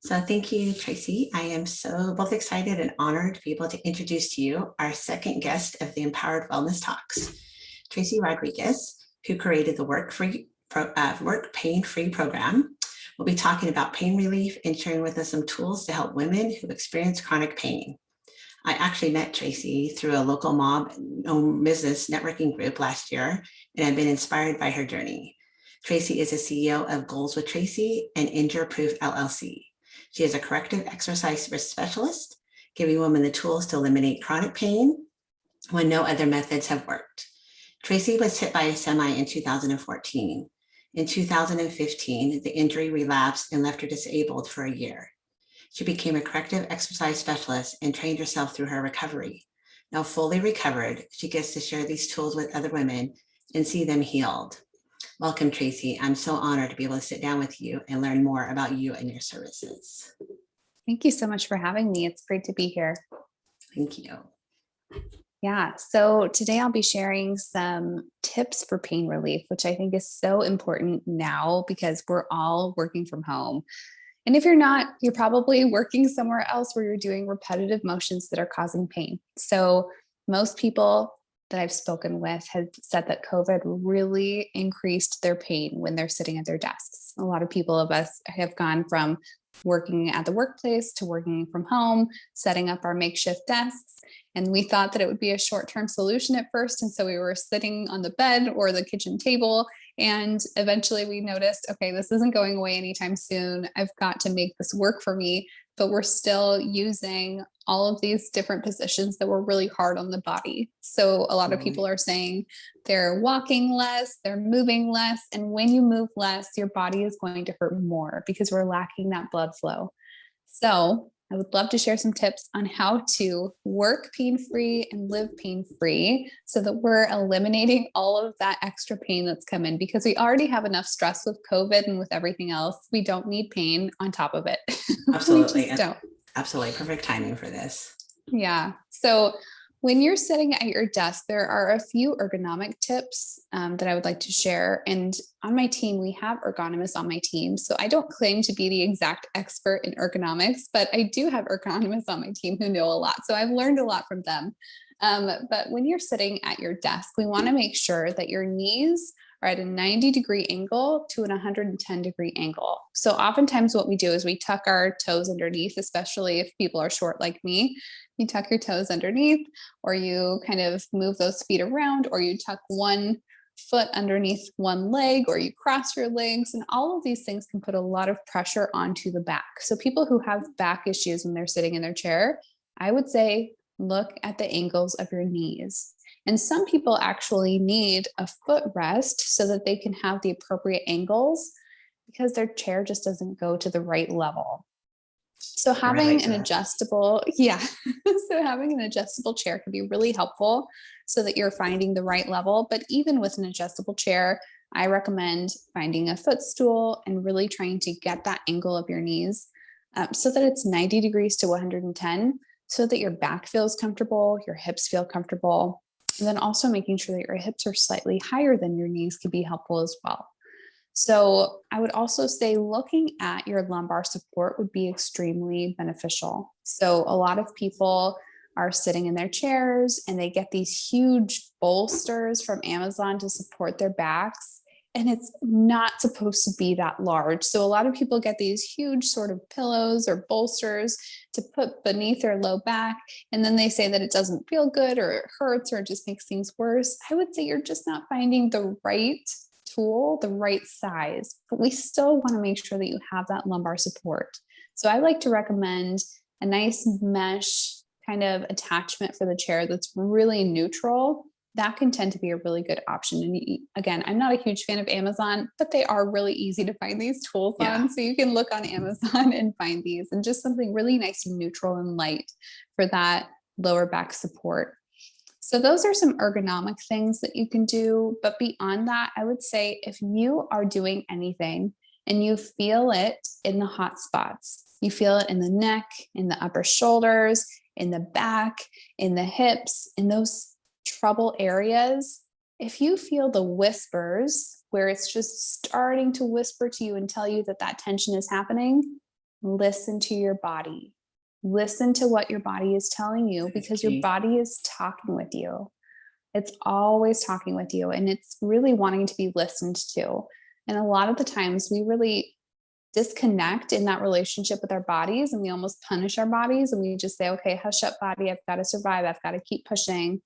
So thank you, Tracy. I am so both excited and honored to be able to introduce to you our second guest of the Empowered Wellness Talks, Tracy Rodriguez, who created the Work Pain-Free program. We'll be talking about pain relief and sharing with us some tools to help women who experience chronic pain. I actually met Tracy through a local business networking group last year, and I've been inspired by her journey. Tracy is a CEO of Goals with Tracy and Injure Proof LLC. She is a corrective exercise specialist, giving women the tools to eliminate chronic pain when no other methods have worked. Tracy was hit by a semi in 2014. In 2015, the injury relapsed and left her disabled for a year. She became a corrective exercise specialist and trained herself through her recovery. Now fully recovered, she gets to share these tools with other women and see them healed. Welcome, Tracy. I'm so honored to be able to sit down with you and learn more about you and your services. Thank you so much for having me. It's great to be here. Thank you. Yeah, so today I'll be sharing some tips for pain relief, which I think is so important now because we're all working from home. And if you're not, you're probably working somewhere else where you're doing repetitive motions that are causing pain. So most people that I've spoken with have said that COVID really increased their pain when they're sitting at their desks. A lot of people of us have gone from working at the workplace to working from home, setting up our makeshift desks. And we thought that it would be a short-term solution at first. And so we were sitting on the bed or the kitchen table. And eventually we noticed, okay, this isn't going away anytime soon. I've got to make this work for me. But we're still using all of these different positions that were really hard on the body. So a lot of people are saying they're walking less, they're moving less. And when you move less, your body is going to hurt more because we're lacking that blood flow. So I would love to share some tips on how to work pain-free and live pain-free so that we're eliminating all of that extra pain that's come in, because we already have enough stress with COVID and with everything else. We don't need pain on top of it. Absolutely. We just don't. Absolutely. Perfect timing for this. Yeah. So when you're sitting at your desk, there are a few ergonomic tips that I would like to share. And on my team, we have ergonomists on my team. So I don't claim to be the exact expert in ergonomics, but I do have ergonomists on my team who know a lot. So I've learned a lot from them. But when you're sitting at your desk, we want to make sure that your knees are at a 90-degree angle to an 110-degree angle. So oftentimes what we do is we tuck our toes underneath, especially if people are short like me. You tuck your toes underneath, or you kind of move those feet around, or you tuck one foot underneath one leg, or you cross your legs. And all of these things can put a lot of pressure onto the back. So people who have back issues when they're sitting in their chair, I would say, look at the angles of your knees. And some people actually need a footrest so that they can have the appropriate angles because their chair just doesn't go to the right level. So having an adjustable, so having an adjustable chair can be really helpful so that you're finding the right level. But even with an adjustable chair, I recommend finding a footstool and really trying to get that angle of your knees so that it's 90 degrees to 110, so that your back feels comfortable, your hips feel comfortable. And then also making sure that your hips are slightly higher than your knees can be helpful as well. So I would also say looking at your lumbar support would be extremely beneficial. So a lot of people are sitting in their chairs and they get these huge bolsters from Amazon to support their backs. And it's not supposed to be that large. So a lot of people get these huge sort of pillows or bolsters to put beneath their low back. And then they say that it doesn't feel good or it hurts or it just makes things worse. I would say you're just not finding the right tool, the right size, but we still want to make sure that you have that lumbar support. So I like to recommend a nice mesh kind of attachment for the chair that's really neutral. That can tend to be a really good option. And again, I'm not a huge fan of Amazon, but they are really easy to find these tools on. So you can look on Amazon and find these, and just something really nice and neutral and light for that lower back support. So those are some ergonomic things that you can do. But beyond that, I would say if you are doing anything and you feel it in the hot spots, you feel it in the neck, in the upper shoulders, in the back, in the hips, in those trouble areas, if you feel the whispers where it's just starting to whisper to you and tell you that that tension is happening, listen to your body. Listen to what your body is telling you, because your body is talking with you. It's always talking with you, and it's really wanting to be listened to. And a lot of the times we really disconnect in that relationship with our bodies, and we almost punish our bodies, and we just say, okay, hush up, body, I've got to survive, I've got to keep pushing.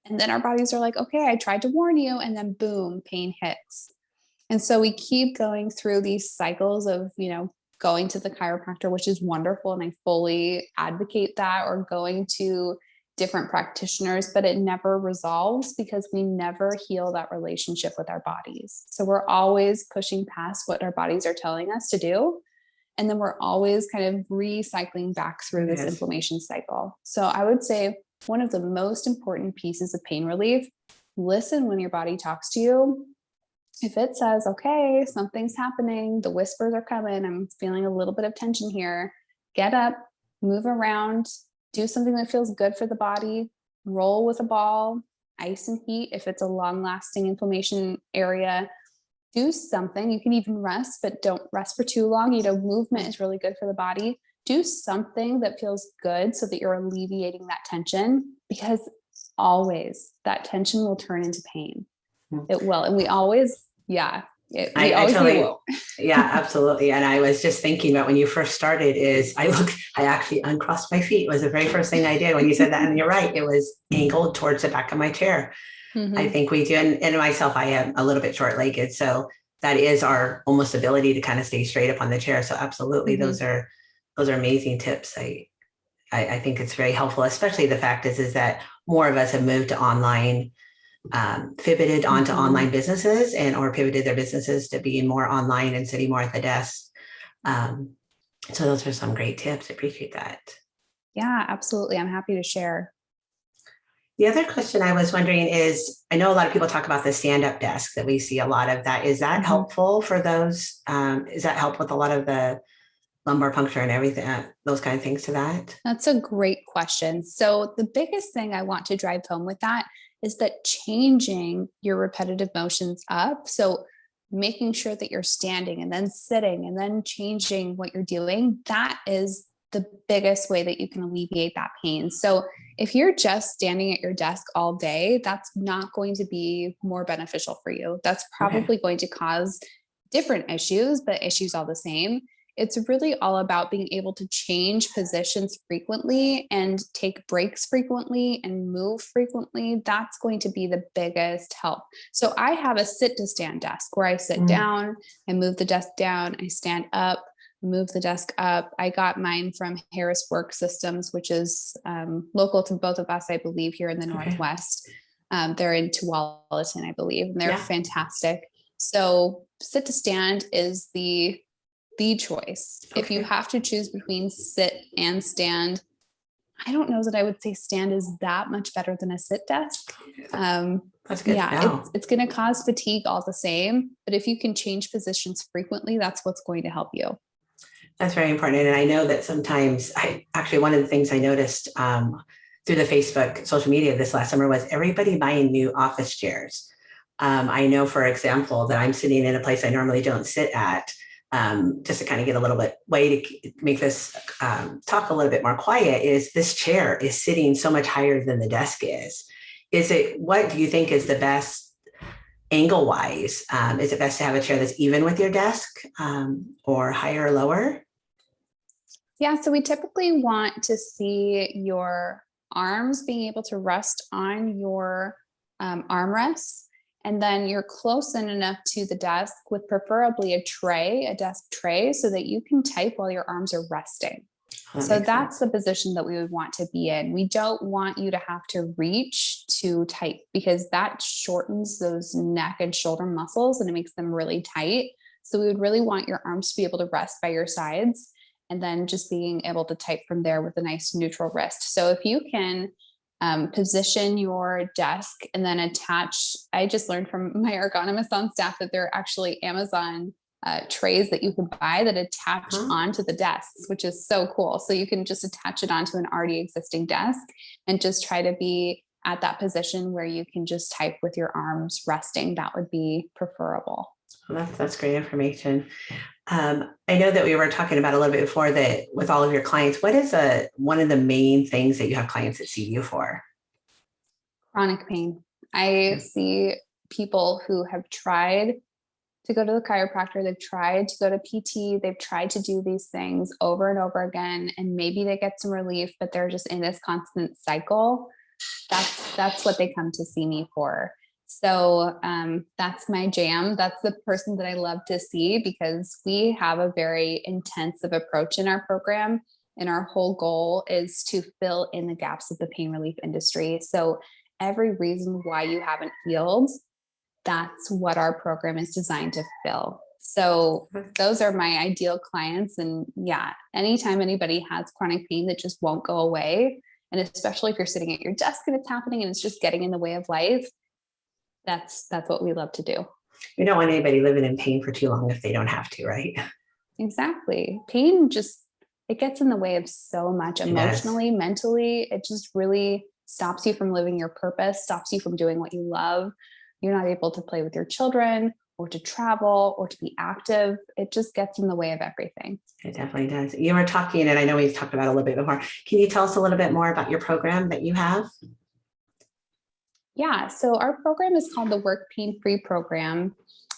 And then our bodies are like, okay, I tried to warn you, and then boom, pain hits. And so we keep going through these cycles of, going to the chiropractor, which is wonderful, and I fully advocate that, or going to different practitioners, but it never resolves because we never heal that relationship with our bodies. So we're always pushing past what our bodies are telling us to do. And then we're always kind of recycling back through this inflammation cycle. So I would say one of the most important pieces of pain relief, listen when your body talks to you. If it says, okay, something's happening, the whispers are coming, I'm feeling a little bit of tension here, get up, move around, do something that feels good for the body, roll with a ball, ice and heat. If it's a long lasting inflammation area, do something. You can even rest, but don't rest for too long. Movement is really good for the body. Do something that feels good so that you're alleviating that tension, because always that tension will turn into pain. It will. And we always, I totally, yeah, absolutely. And I was just thinking about when you first started I actually uncrossed my feet. It was the very first thing I did when you said that. And you're right. It was angled towards the back of my chair. Mm-hmm. I think we do. And myself, I am a little bit short legged. So that is our almost ability to kind of stay straight up on the chair. So absolutely. Mm-hmm. Those are amazing tips. I think it's very helpful, especially the fact is that more of us have moved to online, pivoted onto online businesses or pivoted their businesses to being more online and sitting more at the desk. So those are some great tips. I appreciate that. Yeah, absolutely. I'm happy to share. The other question I was wondering is, I know a lot of people talk about the stand-up desk, that we see a lot of that. Is that helpful for those? Is that help with a lot of the lumbar puncture and everything, those kind of things to that? That's a great question. So the biggest thing I want to drive home with that is that changing your repetitive motions up. So making sure that you're standing and then sitting and then changing what you're doing, that is the biggest way that you can alleviate that pain. So if you're just standing at your desk all day, that's not going to be more beneficial for you. That's probably going to cause different issues, but issues all the same. It's really all about being able to change positions frequently and take breaks frequently and move frequently. That's going to be the biggest help. So I have a sit to stand desk where I sit down, I move the desk down, I stand up, move the desk up. I got mine from Harris Work Systems, which is local to both of us, I believe, here in the Northwest. They're in Tualatin, I believe, and they're fantastic. So sit to stand is the choice. If you have to choose between sit and stand, I don't know that I would say stand is that much better than a sit desk. That's good. It's going to cause fatigue all the same, but if you can change positions frequently, that's what's going to help you. That's very important. And I know that sometimes one of the things I noticed through the Facebook social media this last summer was everybody buying new office chairs. I know, for example, that I'm sitting in a place I normally don't sit at. Just to kind of get a little bit way to make this talk a little bit more quiet, is this chair is sitting so much higher than the desk is. What do you think is the best angle wise? Is it best to have a chair that's even with your desk or higher or lower? Yeah, so we typically want to see your arms being able to rest on your armrests. And then you're close in enough to the desk with preferably a desk tray, so that you can type while your arms are resting. So that's the position that we would want to be in. We don't want you to have to reach to type, because that shortens those neck and shoulder muscles and it makes them really tight. So we would really want your arms to be able to rest by your sides, and then just being able to type from there with a nice neutral wrist. So if you can position your desk and then attach, I just learned from my ergonomist on staff that there are actually Amazon trays that you can buy that attach onto the desks, which is so cool. So you can just attach it onto an already existing desk and just try to be at that position where you can just type with your arms resting. That would be preferable. Well, that's great information. I know that we were talking about a little bit before that with all of your clients, what is one of the main things that you have clients that see you for? Chronic pain. I see people who have tried to go to the chiropractor, they've tried to go to PT, they've tried to do these things over and over again, and maybe they get some relief, but they're just in this constant cycle. That's what they come to see me for. So that's my jam. That's the person that I love to see, because we have a very intensive approach in our program. And our whole goal is to fill in the gaps of the pain relief industry. So every reason why you haven't healed, that's what our program is designed to fill. So those are my ideal clients. And yeah, anytime anybody has chronic pain that just won't go away, and especially if you're sitting at your desk and it's happening and it's just getting in the way of life, that's what we love to do. You don't want anybody living in pain for too long if they don't have to, right? Exactly. Pain just, it gets in the way of so much emotionally, mentally. It just really stops you from living your purpose, stops you from doing what you love. You're not able to play with your children or to travel or to be active. It just gets in the way of everything. It definitely does. You were talking, and I know we've talked about it a little bit before. Can you tell us a little bit more about your program that you have? Yeah, so our program is called the Work Pain Free Program.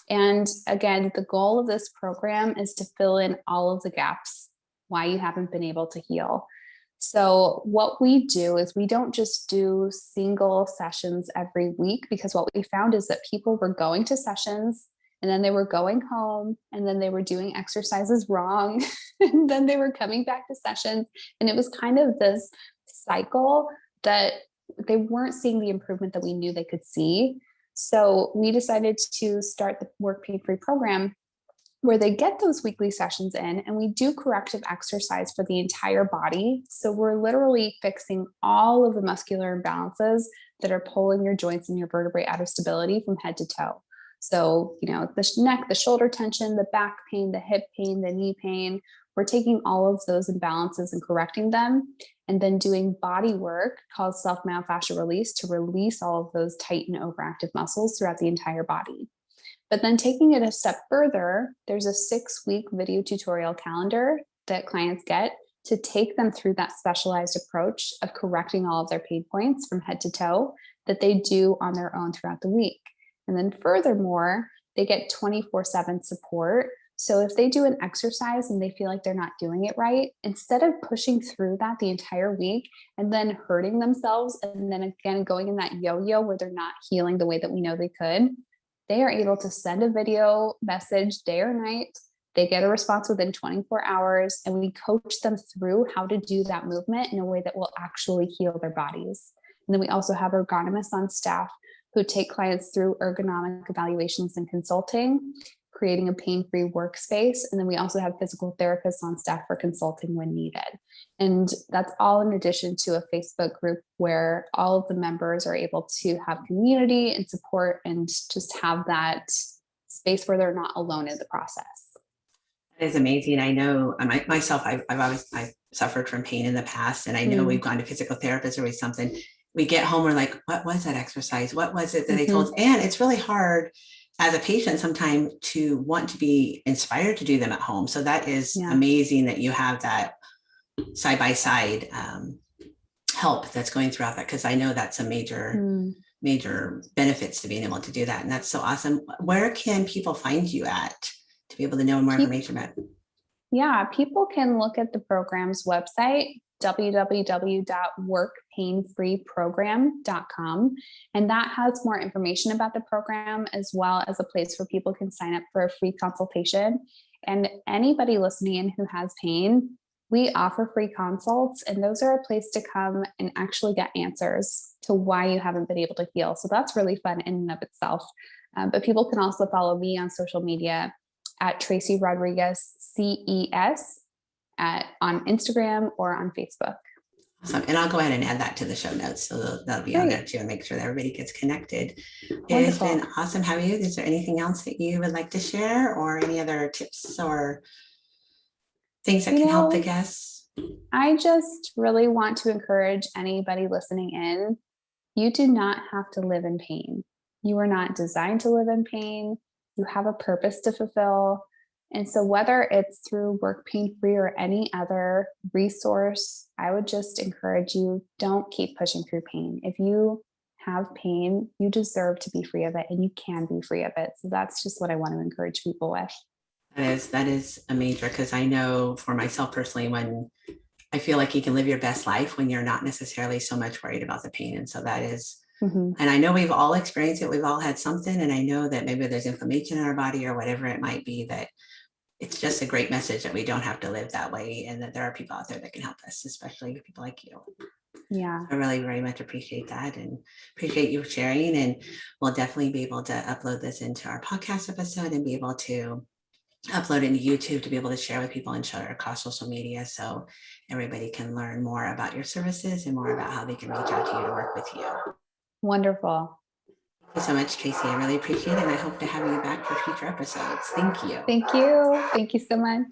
And again, the goal of this program is to fill in all of the gaps why you haven't been able to heal. So what we do is we don't just do single sessions every week, because what we found is that people were going to sessions and then they were going home and then they were doing exercises wrong and then they were coming back to sessions. And it was kind of this cycle that they weren't seeing the improvement that we knew they could see. So we decided to start the Work Pain Free program, where they get those weekly sessions in, and we do corrective exercise for the entire body. So we're literally fixing all of the muscular imbalances that are pulling your joints and your vertebrae out of stability from head to toe. So, the neck, the shoulder tension, the back pain, the hip pain, the knee pain, we're taking all of those imbalances and correcting them, and then doing body work called self-myofascial release to release all of those tight and overactive muscles throughout the entire body. But then taking it a step further, there's a 6-week video tutorial calendar that clients get to take them through that specialized approach of correcting all of their pain points from head to toe that they do on their own throughout the week. And then furthermore, they get 24/7 support. So if they do an exercise and they feel like they're not doing it right, instead of pushing through that the entire week and then hurting themselves and then again going in that yo-yo where they're not healing the way that we know they could, they are able to send a video message day or night. They get a response within 24 hours, and we coach them through how to do that movement in a way that will actually heal their bodies. And then we also have ergonomists on staff who take clients through ergonomic evaluations and consulting, creating a pain-free workspace. And then we also have physical therapists on staff for consulting when needed. And that's all in addition to a Facebook group where all of the members are able to have community and support and just have that space where they're not alone in the process. That is amazing. I know myself, I've suffered from pain in the past, and I know we've gone to physical therapists or something. We get home, we're like, what was that exercise? What was it that they told us? And it's really hard as a patient sometimes to want to be inspired to do them at home. So that is amazing that you have that side by side help that's going throughout that, because I know that's a major benefits to being able to do that. And that's so awesome. Where can people find you at to be able to know more information about it? Yeah, people can look at the program's website, www.workpainfreeprogram.com. And that has more information about the program, as well as a place where people can sign up for a free consultation. And anybody listening in who has pain, we offer free consults, and those are a place to come and actually get answers to why you haven't been able to heal. So that's really fun in and of itself. But people can also follow me on social media at Tracy Rodriguez CES on Instagram or on Facebook. Awesome. And I'll go ahead and add that to the show notes. So that'll be on there too, and make sure that everybody gets connected. It's been awesome having you. Is there anything else that you would like to share, or any other tips or things that can help the guests? I just really want to encourage anybody listening in. You do not have to live in pain. You are not designed to live in pain. You have a purpose to fulfill. And so whether it's through Work Pain Free or any other resource, I would just encourage you, don't keep pushing through pain. If you have pain, you deserve to be free of it, and you can be free of it. So that's just what I want to encourage people with. That is a major, because I know for myself personally, when I feel like you can live your best life when you're not necessarily so much worried about the pain. And so that is, and I know we've all experienced it. We've all had something. And I know that maybe there's inflammation in our body or whatever it might be, that it's just a great message that we don't have to live that way, and that there are people out there that can help us, especially people like you. Yeah. I really very much appreciate that, and appreciate you sharing. And we'll definitely be able to upload this into our podcast episode and be able to upload it into YouTube to be able to share with people and share it across social media, so everybody can learn more about your services and more about how they can reach out to you to work with you. Wonderful. Thank you so much, Tracy. I really appreciate it. And I hope to have you back for future episodes. Thank you. Thank you. Thank you so much.